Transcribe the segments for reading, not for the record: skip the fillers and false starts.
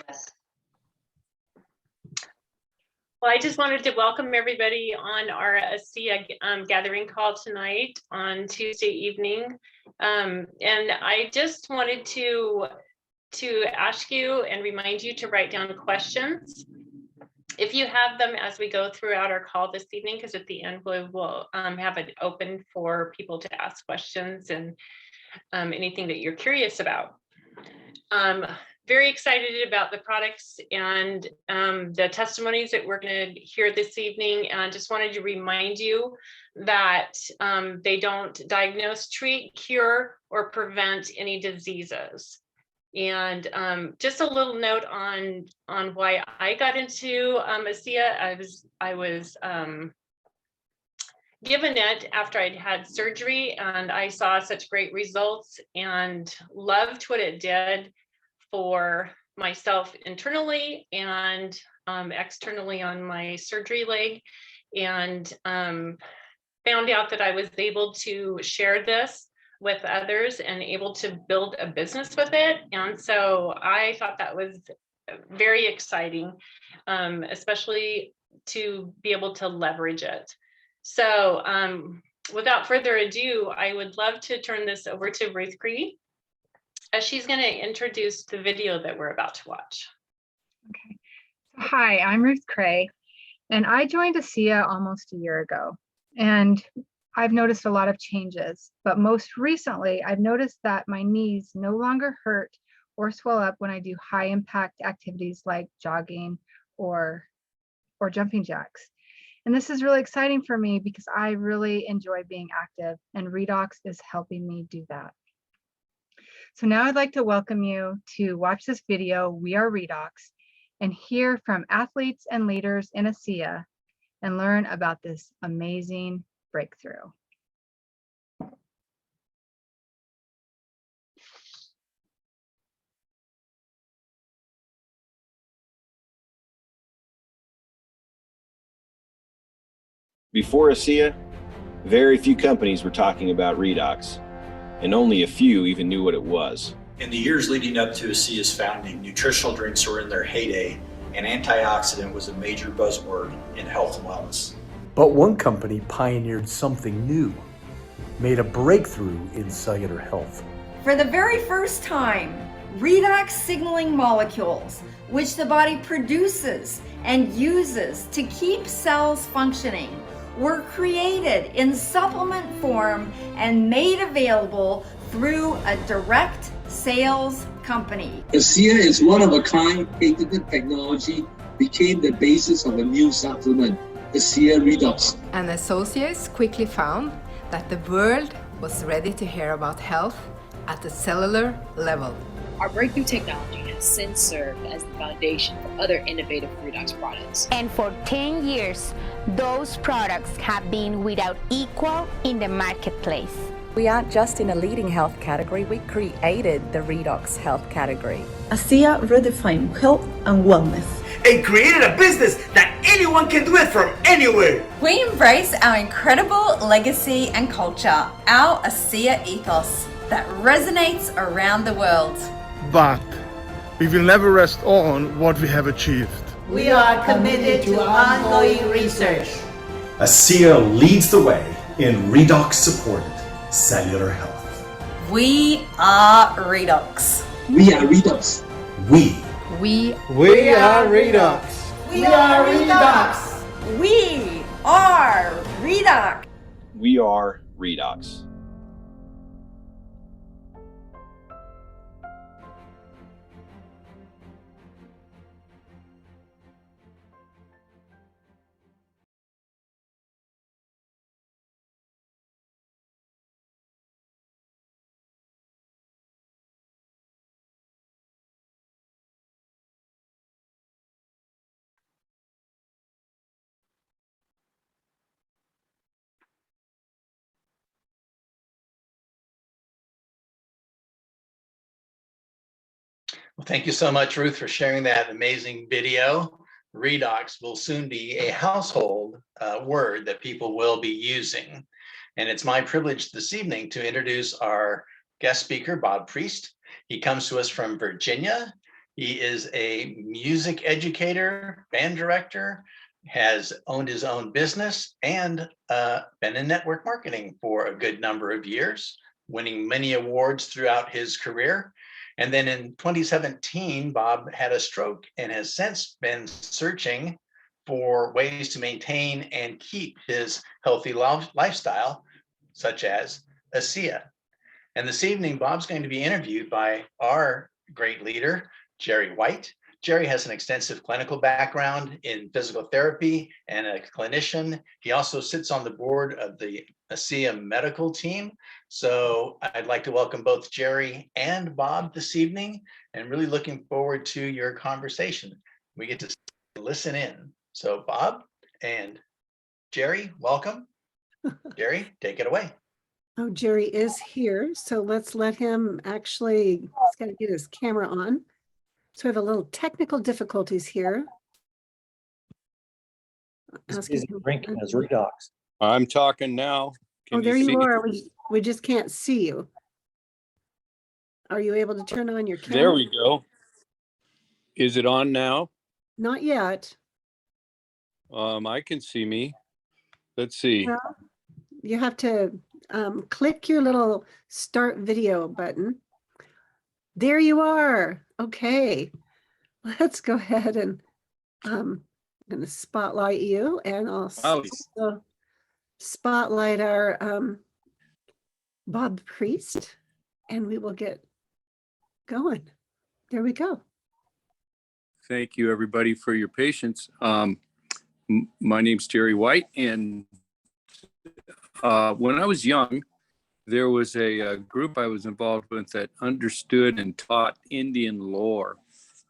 Yes. Well, I just wanted to welcome everybody on our ASEA gathering call tonight on Tuesday evening. And I just wanted to ask you and remind you to write down questions if you have them as we go throughout our call this evening, because at the end we will have it open for people to ask questions and anything that you're curious about. Very excited about the products and the testimonies that we're going to hear this evening. And I just wanted to remind you that they don't diagnose, treat, cure, or prevent any diseases. And just a little note on why I got into ASEA. I was given it after I'd had surgery, and I saw such great results and loved what it did for myself internally and externally on my surgery leg, and found out that I was able to share this with others and able to build a business with it. And so I thought that was very exciting, especially to be able to leverage it. So without further ado, I would love to turn this over to Ruth, as she's going to introduce the video that we're about to watch. Okay. So, hi, I'm Ruth Cray, and I joined ASEA almost a year ago. And I've noticed a lot of changes, but most recently, I've noticed that my knees no longer hurt or swell up when I do high impact activities like jogging or jumping jacks. And this is really exciting for me because I really enjoy being active, and Redox is helping me do that. So now I'd like to welcome you to watch this video, We Are Redox, and hear from athletes and leaders in ASEA and learn about this amazing breakthrough. Before ASEA, very few companies were talking about Redox, and only a few even knew what it was. In the years leading up to ASEA's founding, nutritional drinks were in their heyday, and antioxidant was a major buzzword in health and wellness. But one company pioneered something new, made a breakthrough in cellular health. For the very first time, redox signaling molecules, which the body produces and uses to keep cells functioning, were created in supplement form and made available through a direct sales company. ASEA is one-of-a-kind patented technology, became the basis of a new supplement, ASEA Redox. And associates quickly found that the world was ready to hear about health at the cellular level. Our breakthrough technology has since served as the foundation for other innovative Redox products. And for 10 years, those products have been without equal in the marketplace. We aren't just in a leading health category, we created the Redox health category. ASEA redefined health and wellness. And created a business that anyone can do it from anywhere. We embrace our incredible legacy and culture, our ASEA ethos that resonates around the world. But we will never rest on what we have achieved. We are committed to ongoing research. ASEA leads the way in Redox-supported cellular health. We are Redox. We are Redox. We are Redox. We are Redox. We are Redox. We are Redox. Well, thank you so much, Ruth, for sharing that amazing video. Redox will soon be a household word that people will be using. And it's my privilege this evening to introduce our guest speaker, Bob Priest. He comes to us from Virginia. He is a music educator, band director, has owned his own business, and been in network marketing for a good number of years, winning many awards throughout his career. And then in 2017, Bob had a stroke and has since been searching for ways to maintain and keep his healthy lifestyle, such as ASEA. And this evening, Bob's going to be interviewed by our great leader, Jerry White. Jerry has an extensive clinical background in physical therapy and a clinician. He also sits on the board of the ASEA Medical team. So I'd like to welcome both Jerry and Bob this evening, and really looking forward to your conversation. We get to listen in. So Bob and Jerry, welcome. Jerry, take it away. Oh, Jerry is here, so let's let him actually, he's got to get his camera on. So we have a little technical difficulties here. He's busy drinking his redox. I'm talking now. Oh, there you are. We just can't see you. Are you able to turn on your camera? There we go. Is it on now? Not yet. I can see me. Let's see. Well, you have to click your little start video button. There you are. Okay, let's go ahead and I'm going to spotlight you, and I'll also spotlight our Bob Priest, and we will get going. There we go. Thank you, everybody, for your patience. My name's Jerry White, and when I was young, there was a group I was involved with that understood and taught Indian lore.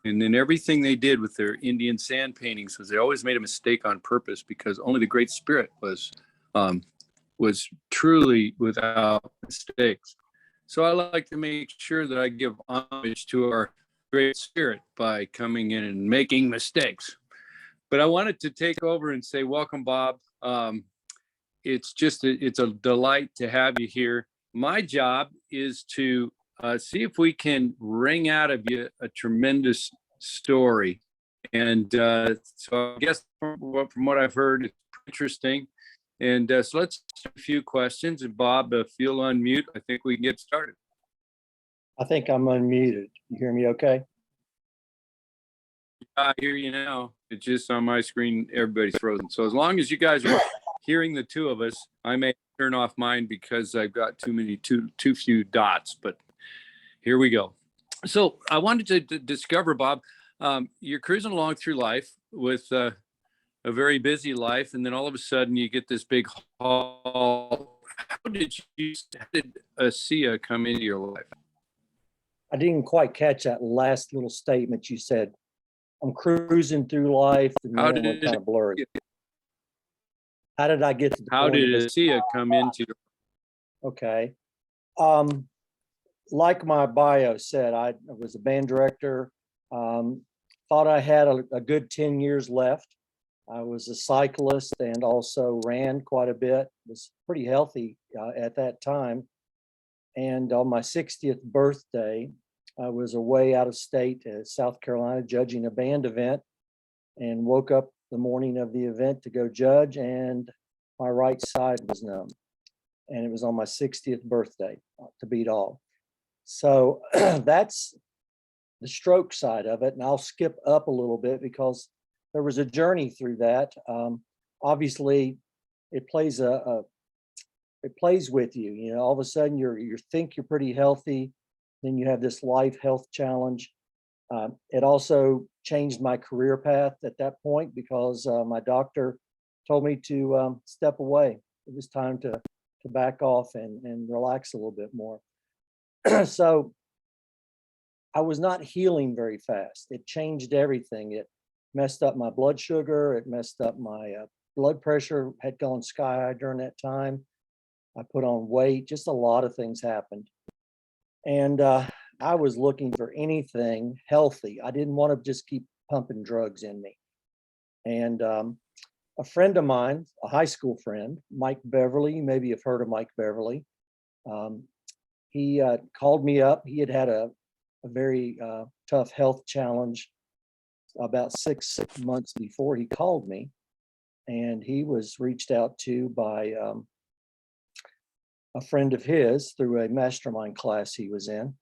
And then everything they did with their Indian sand paintings was they always made a mistake on purpose, because only the Great Spirit was truly without mistakes. So I like to make sure that I give homage to our Great Spirit by coming in and making mistakes. But I wanted to take over and say, welcome, Bob. It's a delight to have you here. My job is to see if we can wring out of you a tremendous story. And so I guess from what I've heard, it's interesting. And so let's do a few questions. And Bob, if you'll unmute, I think we can get started. I think I'm unmuted. You hear me okay? I hear you now. It's just on my screen, everybody's frozen. So as long as you guys are hearing the two of us, I may turn off mine because I've got too few dots, but here we go. So I wanted to discover, Bob, you're cruising along through life with a very busy life, and then all of a sudden you get this big haul. How did ASEA come into your life? I didn't quite catch that last little statement you said. I'm cruising through life, and How then did it went kind of blurry. How did I get to the How point did of this? ASEA come into your Okay. Like my bio said, I was a band director. Thought I had a good 10 years left. I was a cyclist and also ran quite a bit. Was pretty healthy at that time. And on my 60th birthday, I was away out of state, South Carolina, judging a band event, and woke up the morning of the event to go judge, and my right side was numb. And it was on my 60th birthday, to beat all. So that's the stroke side of it. And I'll skip up a little bit because there was a journey through that. Obviously, it plays with you. You know, all of a sudden you think you're pretty healthy, then you have this life health challenge. It also changed my career path at that point because my doctor told me to step away. It was time to back off and relax a little bit more. So I was not healing very fast. It changed everything. It messed up my blood sugar. It messed up my blood pressure, had gone sky high during that time. I put on weight, just a lot of things happened. And I was looking for anything healthy. I didn't want to just keep pumping drugs in me. And a friend of mine, a high school friend, Mike Beverly, you maybe have heard of Mike Beverly. He called me up. He had a a very tough health challenge about 6 months before he called me, and he was reached out to by a friend of his through a mastermind class he was in,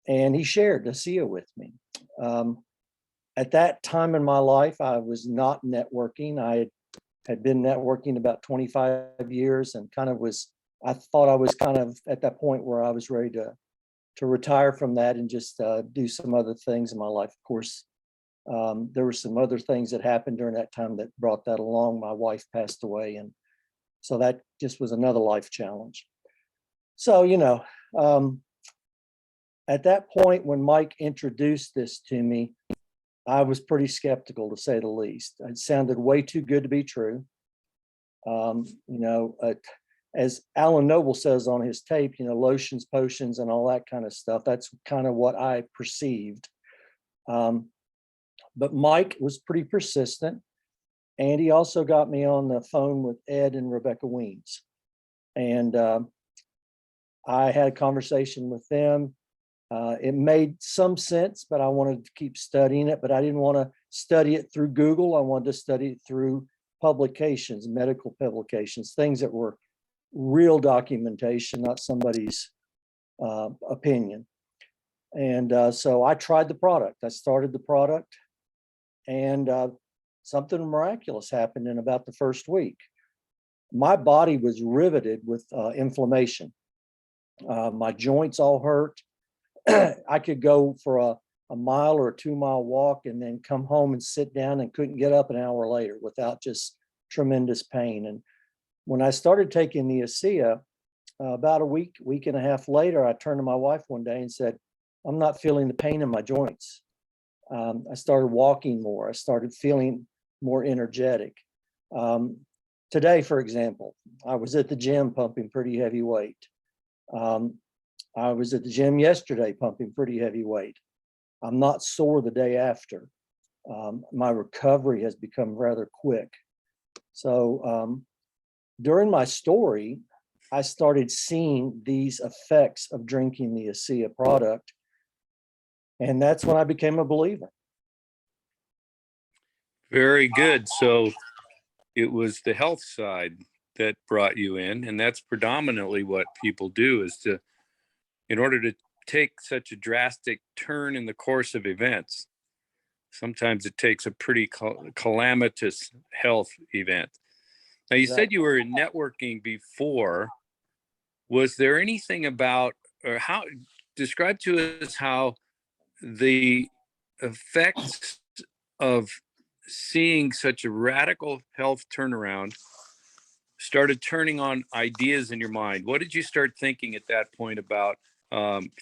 and he shared ASEA with me. At that time in my life, I was not networking. I had been networking about 25 years and I thought I was kind of at that point where I was ready to retire from that and just do some other things in my life. Of course, there were some other things that happened during that time that brought that along. My wife passed away, and so that just was another life challenge. So, at that point when Mike introduced this to me, I was pretty skeptical, to say the least. It sounded way too good to be true. As Alan Noble says on his tape, lotions, potions, and all that kind of stuff. That's kind of what I perceived. But Mike was pretty persistent, and he also got me on the phone with Ed and Rebecca Weems. And I had a conversation with them. It made some sense, but I wanted to keep studying it, but I didn't want to study it through Google. I wanted to study it through publications, medical publications, things that were real documentation, not somebody's opinion. And so I tried the product. I started the product, and something miraculous happened in about the first week. My body was riveted with inflammation. My joints all hurt. I could go for a mile or a 2-mile walk and then come home and sit down and couldn't get up an hour later without just tremendous pain. And when I started taking the ASEA, about a week and a half later, I turned to my wife one day and said, I'm not feeling the pain in my joints. I started walking more. I started feeling more energetic. Today, for example, I was at the gym pumping pretty heavy weight. I was at the gym yesterday pumping pretty heavy weight. I'm not sore the day after. My recovery has become rather quick. So during my story, I started seeing these effects of drinking the ASEA product. And that's when I became a believer. Very good. So it was the health side that brought you in, and that's predominantly what people do, is in order to take such a drastic turn in the course of events, sometimes it takes a pretty calamitous health event. Now, you said you were in networking before. Was there anything about, or how, describe to us how the effects of seeing such a radical health turnaround started turning on ideas in your mind? What did you start thinking at that point about?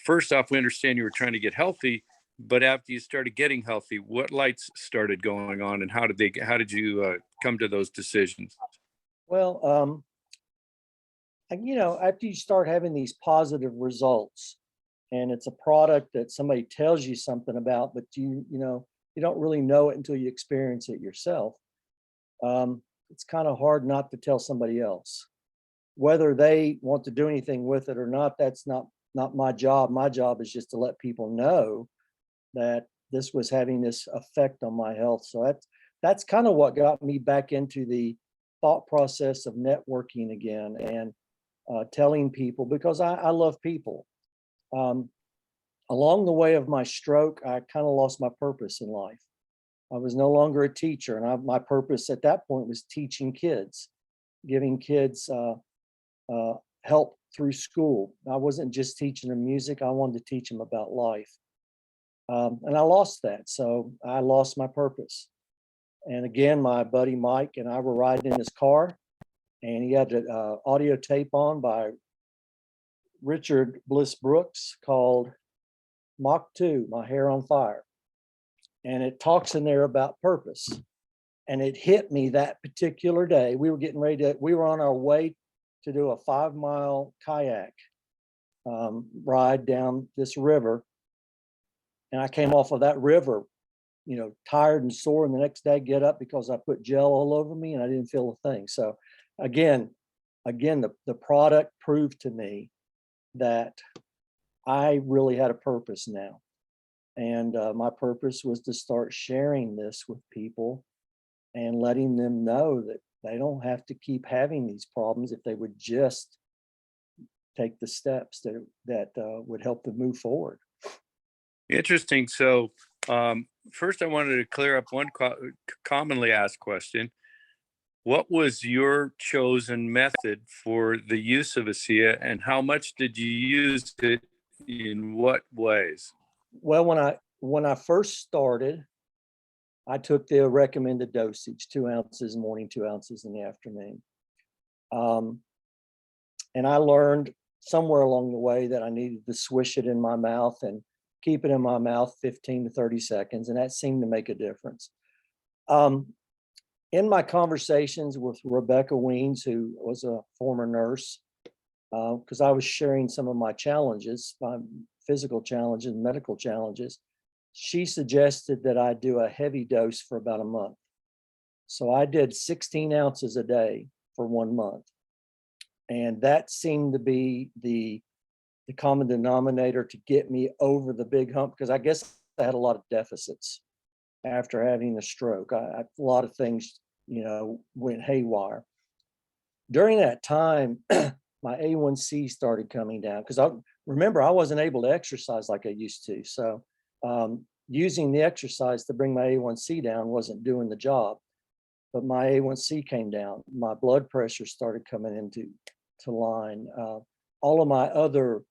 First off, we understand you were trying to get healthy, but after you started getting healthy, what lights started going on, and how did you come to those decisions? Well, after you start having these positive results, and it's a product that somebody tells you something about, but you don't really know it until you experience it yourself. It's kind of hard not to tell somebody else. Whether they want to do anything with it or not, that's not my job. My job is just to let people know that this was having this effect on my health. So that's kind of what got me back into the thought process of networking again and telling people, because I love people. Along the way of my stroke, I kind of lost my purpose in life. I was no longer a teacher, and my purpose at that point was teaching kids, giving kids help through school. I wasn't just teaching them music. I wanted to teach them about life. And I lost that. So I lost my purpose. And again, my buddy Mike and I were riding in his car, and he had an audio tape on by Richard Bliss Brooks called Mach 2, My Hair on Fire. And it talks in there about purpose. And it hit me that particular day. We were on our way to do a 5-mile kayak ride down this river. And I came off of that river, tired and sore. And the next day I get up because I put gel all over me and I didn't feel a thing. So again, the product proved to me that I really had a purpose now. And my purpose was to start sharing this with people and letting them know that they don't have to keep having these problems if they would just take the steps that would help them move forward. Interesting. So first I wanted to clear up one commonly asked question. What was your chosen method for the use of ASEA, and how much did you use it in what ways? Well, when I first started, I took the recommended dosage, 2 ounces in the morning, 2 ounces in the afternoon. And I learned somewhere along the way that I needed to swish it in my mouth and keep it in my mouth 15 to 30 seconds. And that seemed to make a difference. In my conversations with Rebecca Weens, who was a former nurse, because I was sharing some of my challenges, my physical challenges, medical challenges, she suggested that I do a heavy dose for about a month. So I did 16 ounces a day for 1 month. And that seemed to be the common denominator to get me over the big hump, because I guess I had a lot of deficits after having a stroke. A lot of things, went haywire. During that time, my A1C started coming down, because I wasn't able to exercise like I used to. So using the exercise to bring my A1C down wasn't doing the job, but my A1C came down. My blood pressure started coming into line. All of my other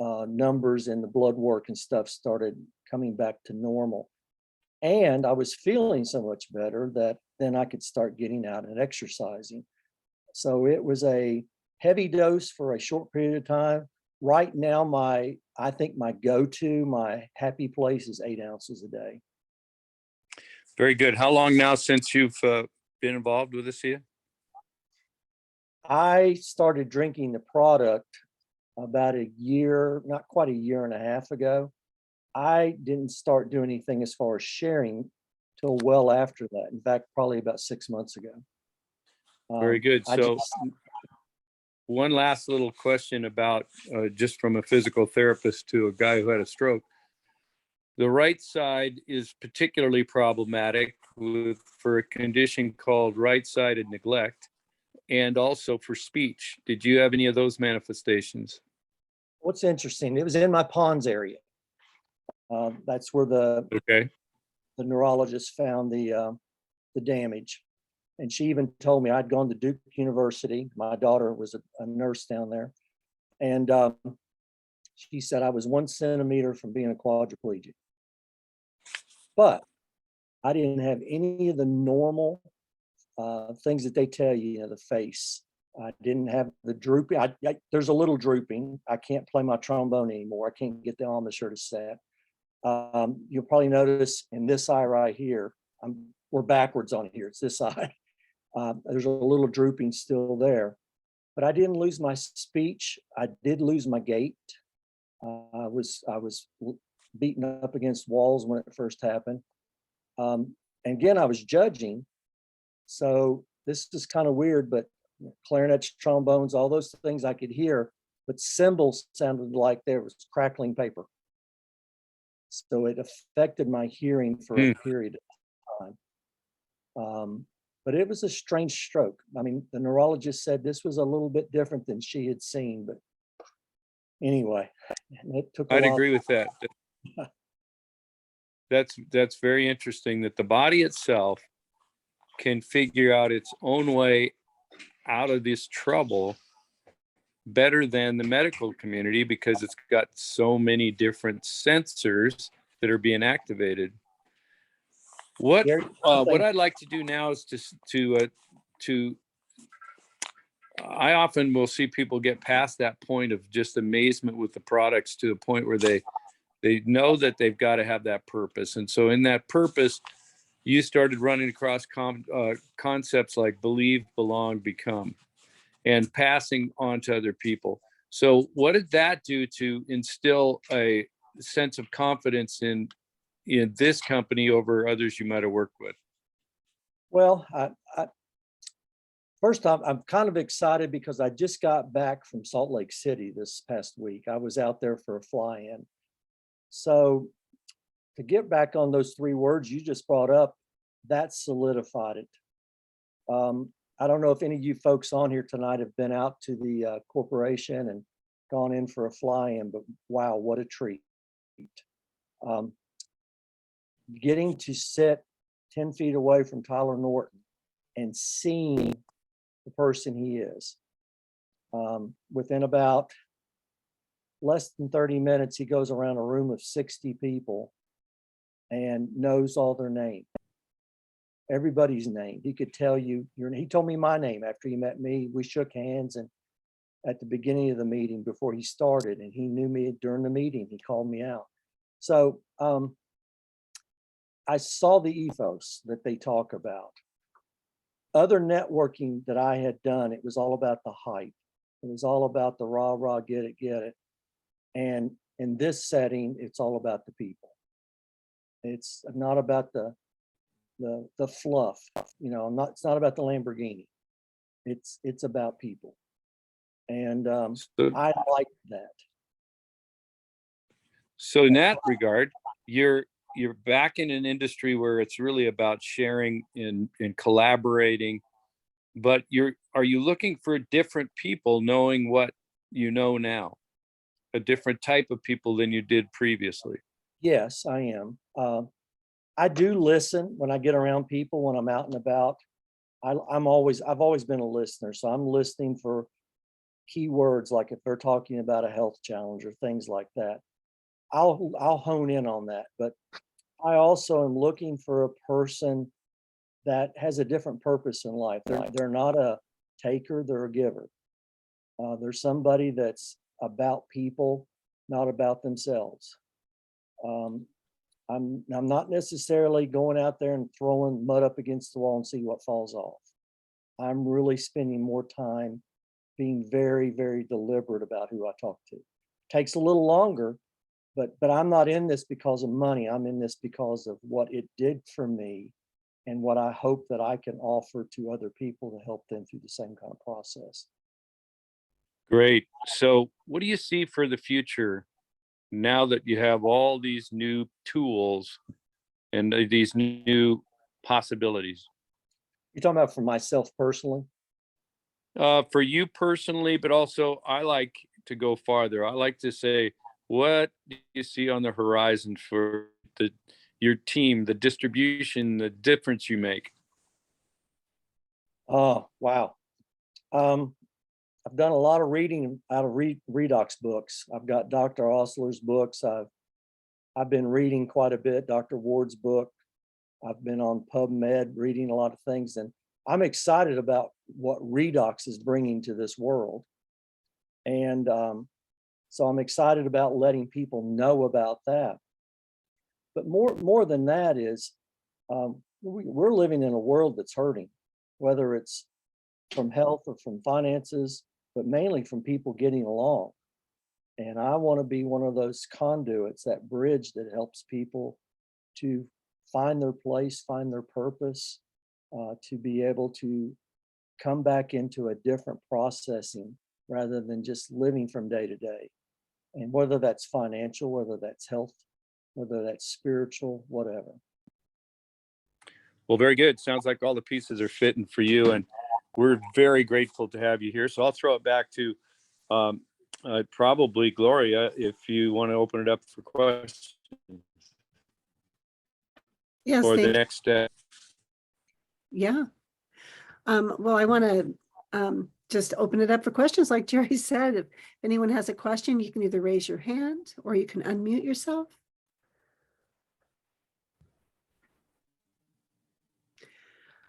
numbers in the blood work and stuff started coming back to normal. And I was feeling so much better that then I could start getting out and exercising. So it was a heavy dose for a short period of time. Right now, I think my go-to, my happy place is 8 ounces a day. Very good. How long now since you've been involved with ASEA? I started drinking the product about a year, not quite a year and a half ago. I didn't start doing anything as far as sharing till well after that. In fact, probably about 6 months ago. Very good. So one last little question about just from a physical therapist to a guy who had a stroke. The right side is particularly problematic for a condition called right-sided neglect, and also for speech. Did you have any of those manifestations? What's interesting, it was in my pons area. That's where the neurologist found the damage. And she even told me I'd gone to Duke University. My daughter was a nurse down there. And she said I was 1 centimeter from being a quadriplegic. But I didn't have any of the normal things that they tell you, the face. I didn't have the drooping. There's a little drooping. I can't play my trombone anymore. I can't get the embouchure to set. You'll probably notice in this eye right here, we're backwards on here. It's this eye. There's a little drooping still there, but I didn't lose my speech. I did lose my gait. I was beaten up against walls when it first happened. And again, I was judging. So this is kind of weird, but clarinets, trombones, all those things I could hear, but cymbals sounded like there was crackling paper. So it affected my hearing for a period of time. But it was a strange stroke. I mean, the neurologist said this was a little bit different than she had seen, but anyway, it took a I'd while. agree with that. That's very interesting that the body itself can figure out its own way out of this trouble better than the medical community, because it's got so many different sensors that are being activated. What I'd like to do now is to I often will see people get past that point of just amazement with the products to the point where they know that they've got to have that purpose. And so in that purpose, you started running across concepts like believe, belong, become, and passing on to other people. So what did that do to instill a sense of confidence in this company over others you might have worked with? Well, first off, I'm kind of excited because I just got back from Salt Lake City this past week. I was out there for a fly-in. So to get back on those 3 words you just brought up, that solidified it. I don't know if any of you folks on here tonight have been out to the corporation and gone in for a fly-in, but wow, what a treat. Getting to sit 10 feet away from Tyler Norton and seeing the person he is. Within about less than 30 minutes, he goes around a room of 60 people and knows all their names. Everybody's name. He could tell you, he told me my name after he met me. We shook hands and at the beginning of the meeting before he started, and he knew me during the meeting. He called me out. So I saw the ethos that they talk about. Other networking that I had done, it was all about the hype. It was all about the rah, rah, get it. And in this setting, it's all about the people. It's not about the fluff, you know, it's not about the Lamborghini. It's about people. And I like that. So in that regard, you're back in an industry where it's really about sharing and collaborating, but are you looking for different people knowing what you know now? A different type of people than you did previously? Yes, I am. I do listen when I get around people, when I'm out and about. I've always been a listener. So I'm listening for keywords, like if they're talking about a health challenge or things like that. I'll hone in on that. But I also am looking for a person that has a different purpose in life. They're not a taker, they're a giver. There's somebody that's about people, not about themselves. I'm not necessarily going out there and throwing mud up against the wall and see what falls off. I'm really spending more time being very, very deliberate about who I talk to. Takes a little longer, but I'm not in this because of money. I'm in this because of what it did for me and what I hope that I can offer to other people to help them through the same kind of process. Great. So what do you see for the future now that you have all these new tools and these new possibilities? You're talking about for myself personally? For you personally, but also I like to go farther. I like to say, what do you see on the horizon for your team, the distribution, the difference you make? Oh, wow. I've done a lot of reading out of redox books. I've got Dr. Osler's books. I've been reading quite a bit, Dr. Ward's book. I've been on PubMed reading a lot of things, and I'm excited about what redox is bringing to this world. And so I'm excited about letting people know about that. But more than that is we're living in a world that's hurting, whether it's from health or from finances, but mainly from people getting along. And I want to be one of those conduits, that bridge that helps people to find their place, find their purpose, to be able to come back into a different processing rather than just living from day to day. And whether that's financial, whether that's health, whether that's spiritual, whatever. Well, very good. Sounds like all the pieces are fitting for you, and we're very grateful to have you here. So I'll throw it back to probably Gloria, if you want to open it up for questions. Yes, for the next step. Yeah. Well, I want to just open it up for questions. Like Jerry said, if anyone has a question, you can either raise your hand or you can unmute yourself.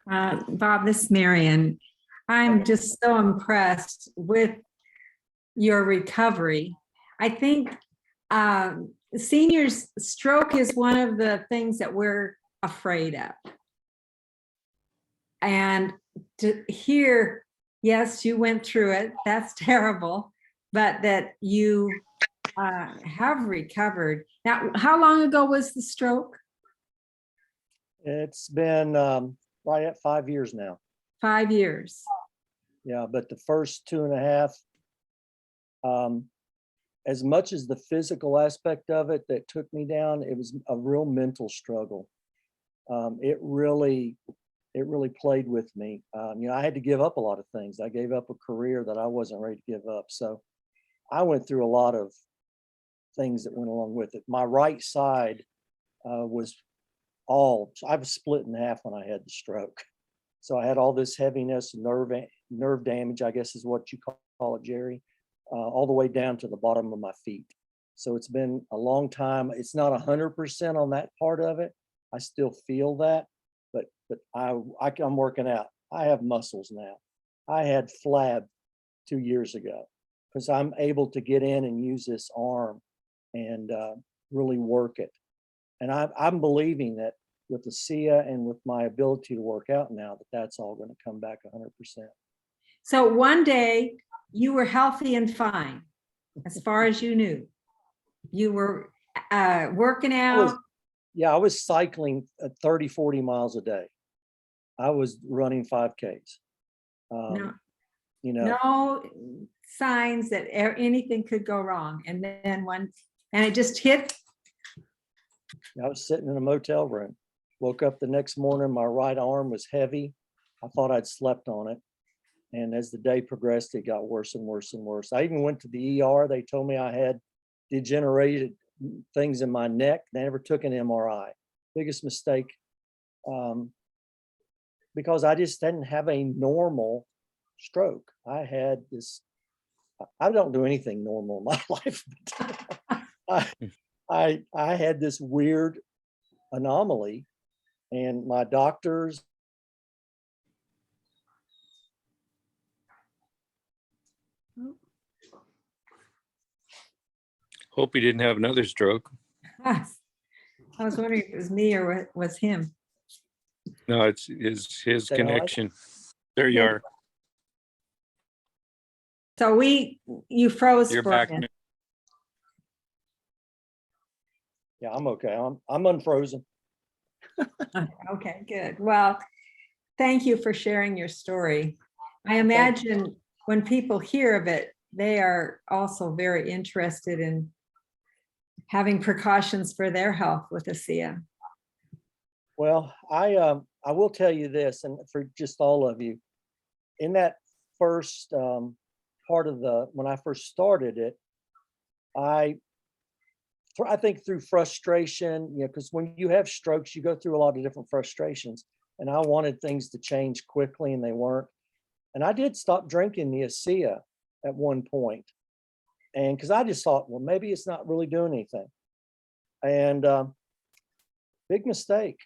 Bob, this is Marion. I'm just so impressed with your recovery. I think seniors' stroke is one of the things that we're afraid of. And to hear, yes, you went through it, that's terrible, but that you have recovered. Now, how long ago was the stroke? It's been right at 5 years now. 5 years. Yeah, but the first 2.5, as much as the physical aspect of it that took me down, it was a real mental struggle. It really played with me. I had to give up a lot of things. I gave up a career that I wasn't ready to give up. So I went through a lot of things that went along with it. My right side I was split in half when I had the stroke. So I had all this heaviness, nerve damage, I guess is what you call it, Jerry, all the way down to the bottom of my feet. So it's been a long time. It's not 100% on that part of it. I still feel that, but I'm working out. I have muscles now. I had flab 2 years ago because I'm able to get in and use this arm and really work it. And I'm believing that with the ASEA and with my ability to work out now, that's all going to come back 100%. So one day you were healthy and fine, as far as you knew. You were working out. I was cycling 30, 40 miles a day. I was running 5Ks. No signs that anything could go wrong. And then it just hit. I was sitting in a motel room, woke up the next morning, my right arm was heavy. I thought I'd slept on it. And as the day progressed, it got worse and worse and worse. I even went to the ER. They told me I had degenerated things in my neck. They never took an MRI. Biggest mistake, because I just didn't have a normal stroke. I had this, I don't do anything normal in my life. I had this weird anomaly, and my doctors. Hope he didn't have another stroke. I was wondering if it was me or it was him. No, it's his connection. There you are. So you froze. You're back. Yeah, I'm okay. I'm unfrozen. Okay, good. Well, thank you for sharing your story. I imagine when people hear of it, they are also very interested in having precautions for their health with ASEA. Well, I will tell you this, and for just all of you, in that first part of when I first started it, I think through frustration, because when you have strokes, you go through a lot of different frustrations, and I wanted things to change quickly, and they weren't. And I did stop drinking the ASEA at one point, and because I just thought, well, maybe it's not really doing anything. And big mistake.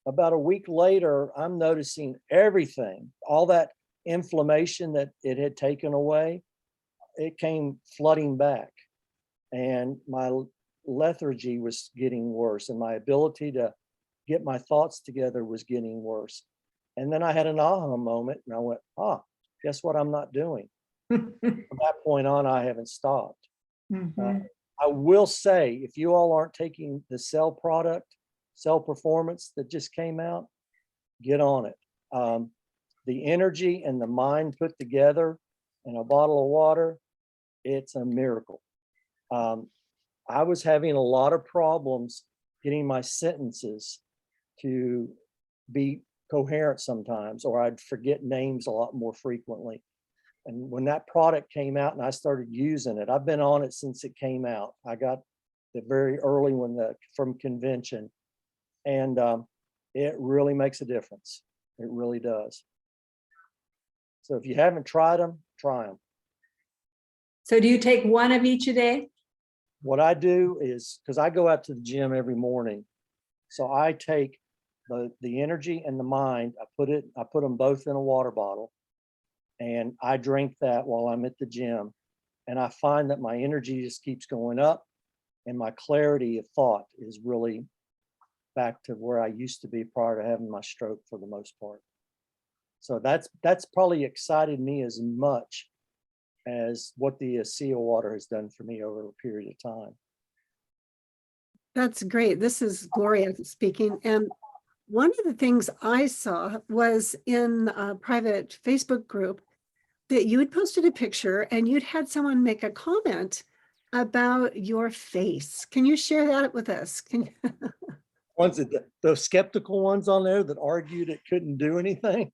About a week later, I'm noticing everything, all that inflammation that it had taken away, it came flooding back. And my lethargy was getting worse, and my ability to get my thoughts together was getting worse. And then I had an aha moment, and I went, guess what I'm not doing? From that point on, I haven't stopped. I will say, if you all aren't taking the Cell product, Cell Performance that just came out, get on it. The energy and the mind put together in a bottle of water, it's a miracle. I was having a lot of problems getting my sentences to be coherent sometimes, or I'd forget names a lot more frequently. And when that product came out and I started using it, I've been on it since it came out. I got the very early one from convention, and it really makes a difference. It really does. So if you haven't tried them, try them. So do you take one of each a day? What I do is, because I go out to the gym every morning, so I take the energy and the mind, I put them both in a water bottle, and I drink that while I'm at the gym. And I find that my energy just keeps going up, and my clarity of thought is really back to where I used to be prior to having my stroke for the most part. So that's probably excited me as much as what the ASEA water has done for me over a period of time. That's great. This is Gloria speaking. And one of the things I saw was in a private Facebook group that you had posted a picture and you'd had someone make a comment about your face. Can you share that with us? Can you? Ones that the skeptical ones on there that argued it couldn't do anything.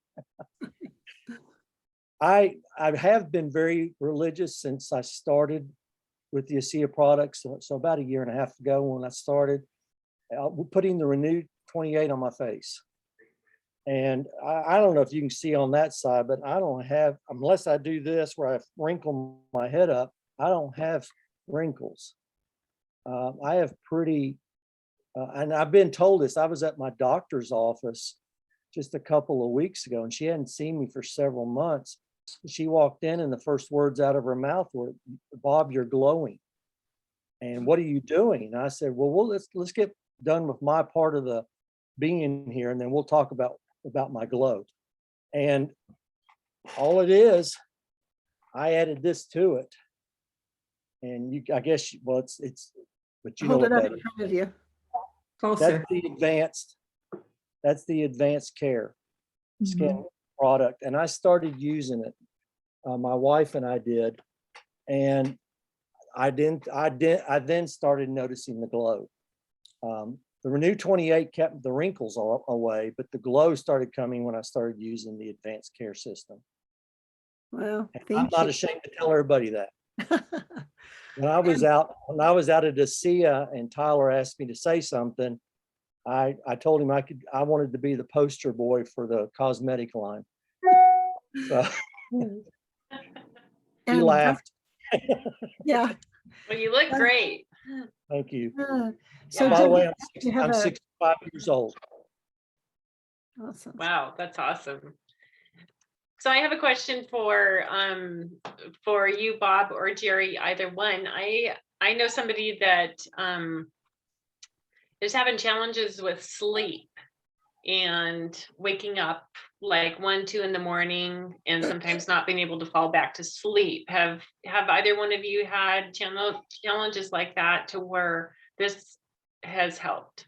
I have been very religious since I started with the ASEA products. So about a year and a half ago when I started, putting the renewed 28 on my face. And I don't know if you can see on that side, but I don't have, unless I do this where I wrinkle my head up, I don't have wrinkles. I have pretty, and I've been told this, I was at my doctor's office just a couple of weeks ago and she hadn't seen me for several months. She walked in and the first words out of her mouth were, "Bob, you're glowing. And what are you doing?" And I said, well, let's get done with my part of the being here and then we'll talk about my glow. And all it is, I added this to it. And you, I guess, well, it's, but you know Hold what it up that in is. front of you. Closer. That's the advanced care skin product. And I started using it. My wife and I did. And I then started noticing the glow. The Renew 28 kept the wrinkles away, but the glow started coming when I started using the advanced care system. Well, I'm not ashamed to tell everybody that. When I was out at ASEA and Tyler asked me to say something, I told him I wanted to be the poster boy for the cosmetic line. So he laughed. Yeah. Well, you look great. Thank you. So by the way, you I'm have 65 years old. Awesome. Wow, that's awesome. So I have a question for you, Bob or Jerry, either one. I know somebody that is having challenges with sleep and waking up like 1, 2 in the morning and sometimes not being able to fall back to sleep. Have either one of you had challenges like that to where this has helped?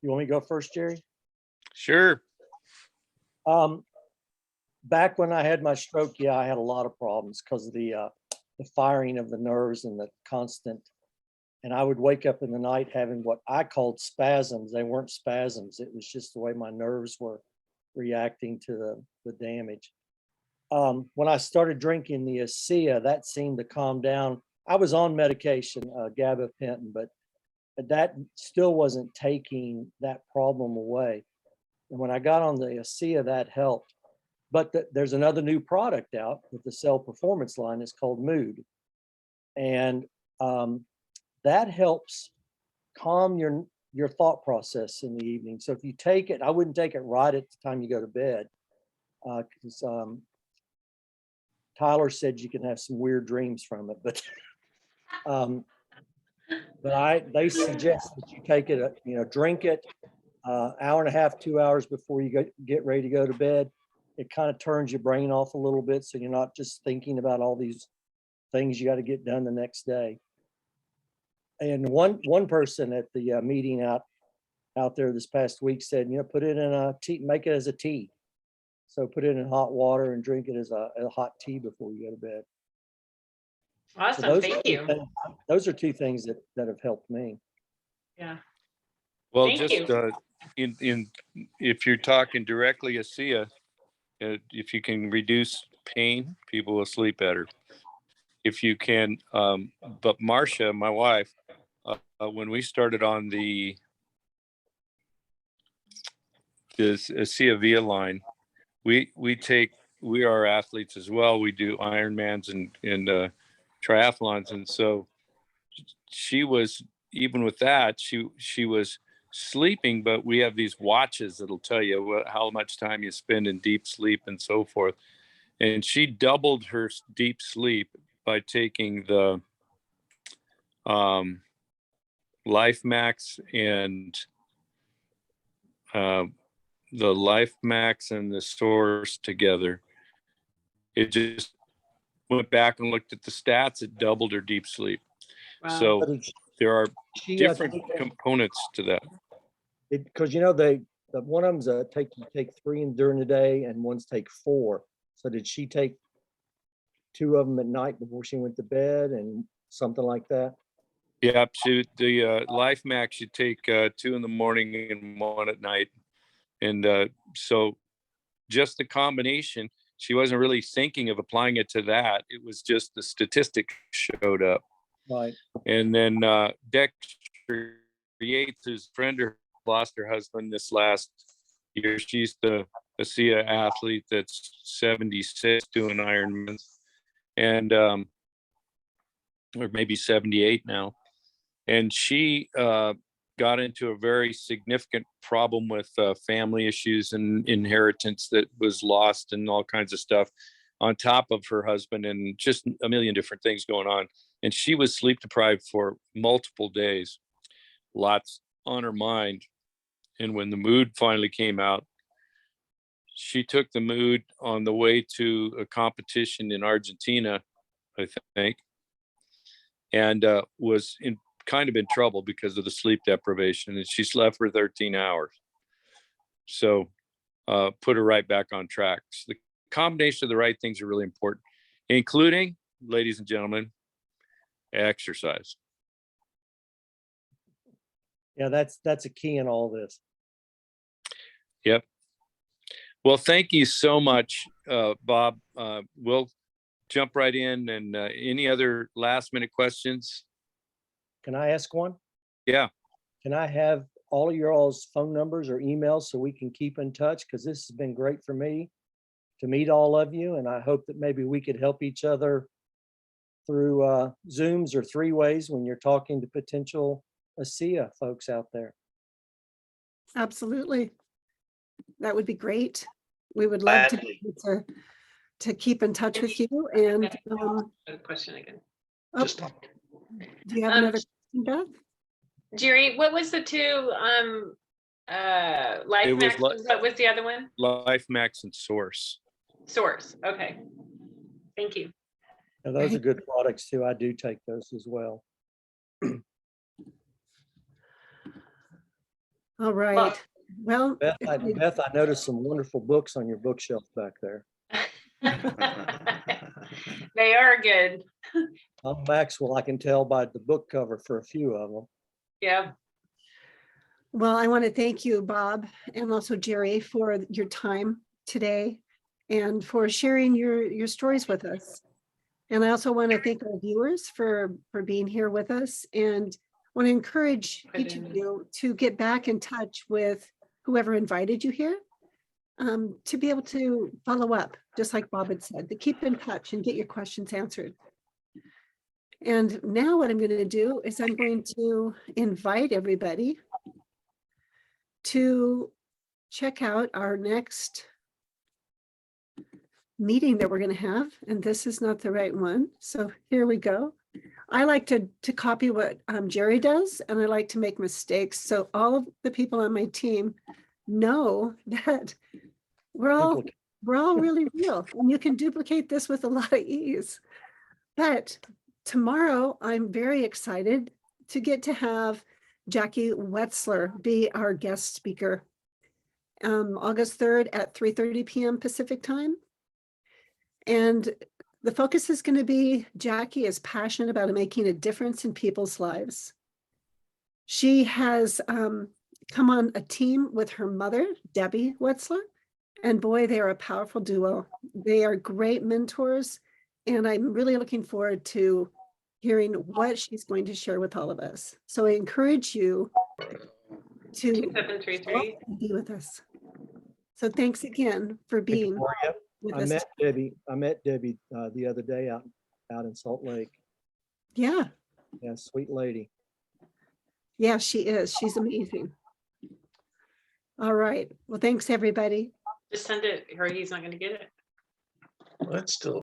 You want me to go first, Jerry? Sure. Back when I had my stroke, yeah, I had a lot of problems because of the firing of the nerves and the constant. And I would wake up in the night having what I called spasms. They weren't spasms. It was just the way my nerves were reacting to the damage. When I started drinking the ASEA, that seemed to calm down. I was on medication, gabapentin, but that still wasn't taking that problem away. And when I got on the ASEA, that helped. But there's another new product out with the Cell Performance line. It's called Mood. And that helps calm your thought process in the evening. So if you take it, I wouldn't take it right at the time you go to bed. Because Tyler said you can have some weird dreams from it, but they suggest that you take it, drink it hour and a half, 2 hours before you get ready to go to bed. It kind of turns your brain off a little bit, so you're not just thinking about all these things you got to get done the next day. And one person at the meeting out there this past week said, put it in a tea, make it as a tea. So put it in hot water and drink it as a hot tea before you go to bed. Awesome, So thank you. Those are two things that have helped me. Yeah. Well, Thank just if you're talking directly ASEA, if you can reduce pain, people will sleep better. If you can, but Marcia, my wife, when we started on this ASEA Via line, we are athletes as well. We do Ironmans and triathlons, and so she was, even with that, she was sleeping, but we have these watches that'll tell you how much time you spend in deep sleep and so forth. And she doubled her deep sleep by taking the Life Max and the Life Max and the Source together. It just went back and looked at the stats. It doubled her deep sleep. Wow. So there are different components to that. Because one of them's take 3 during the day and one's take 4. So did she take 2 of them at night before she went to bed and something like that? Yeah, the Life Max you take 2 in the morning and 1 at night. And so just the combination, she wasn't really thinking of applying it to that. It was just the statistic showed up. Right. And then Dexter Yates, whose friend lost her husband this last year. She's the ASEA athlete that's 76 doing Ironman, and or maybe 78 now. And she got into a very significant problem with family issues and inheritance that was lost and all kinds of stuff on top of her husband and just a million different things going on. And she was sleep deprived for multiple days, lots on her mind. And when the mood finally came out, she took the mood on the way to a competition in Argentina, I think, and was kind of in trouble because of the sleep deprivation. And she slept for 13 hours. So put her right back on track. So the combination of the right things are really important, including, ladies and gentlemen, exercise. Yeah, that's a key in all this. Yep. Well, thank you so much, Bob. We'll jump right in. And any other last minute questions? Can I ask one? Yeah. Can I have all of your all's phone numbers or emails so we can keep in touch? Because this has been great for me to meet all of you. And I hope that maybe we could help each other through Zooms or 3-ways when you're talking to potential ASEA folks out there. Absolutely. That would be great. We would love to be able to keep in touch with you. And a question again. Just do you have another question, Beth? Jerry, what was the 2 Life Max? What was the other one? Life Max and Source. Source. Okay. Thank you. And those are good products too. I do take those as well. All right. Well, Beth, I noticed some wonderful books on your bookshelf back there. They are good. I'm Maxwell, I can tell by the book cover for a few of them. Yeah. Well, I want to thank you, Bob, and also Jerry, for your time today and for sharing your stories with us. And I also want to thank our viewers for being here with us, and want to encourage each of you to get back in touch with whoever invited you here, to be able to follow up, just like Bob had said, to keep in touch and get your questions answered. And now what I'm going to do is I'm going to invite everybody to check out our next meeting that we're going to have. And this is not the right one. So here we go. I like to copy what Jerry does, and I like to make mistakes. So all of the people on my team know that we're all really real, and you can duplicate this with a lot of ease. But tomorrow, I'm very excited to get to have Jackie Wetzler be our guest speaker. August 3rd at 3:30 p.m. Pacific time. And the focus is going to be Jackie is passionate about making a difference in people's lives. She has come on a team with her mother, Debbie Wetzler, and boy, they are a powerful duo. They are great mentors, and I'm really looking forward to hearing what she's going to share with all of us. So I encourage you to 2733 be with us. So thanks again for being with us. I met Debbie the other day out in Salt Lake. Yeah. Yeah, sweet lady. Yeah, she is. She's amazing. All right. Well, thanks everybody. Just send it, or he's not going to get it. Let's still